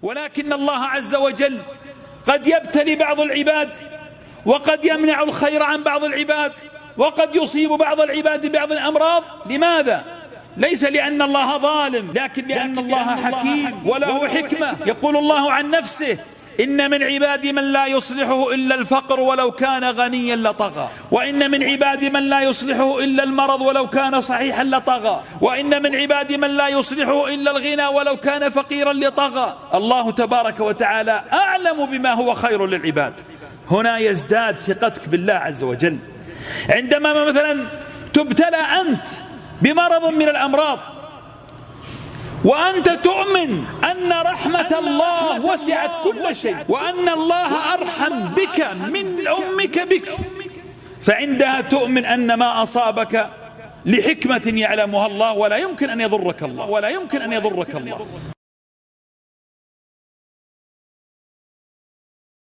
ولكن الله عز وجل قد يبتلي بعض العباد، وقد يمنع الخير عن بعض العباد، وقد يصيب بعض العباد ببعض الأمراض. لماذا؟ ليس لأن الله ظالم، لكن لأن الله حكيم وله حكمة. يقول الله عن نفسه: إن من عبادي من لا يصلحه إلا الفقر ولو كان غنيا لطغى، وإن من عبادي من لا يصلحه إلا المرض ولو كان صحيحا لطغى، وإن من عبادي من لا يصلحه إلا الغنى ولو كان فقيرا لطغى. الله تبارك وتعالى أعلم بما هو خير للعباد. هنا يزداد ثقتك بالله عز وجل. عندما مثلا تبتلى أنت بمرض من الأمراض وأنت تؤمن أن رحمة الله وسعت كل شيء، وأن الله أرحم بك من أمك بك، فعندها تؤمن أن ما أصابك لحكمة يعلمها الله، ولا يمكن أن يضرك الله.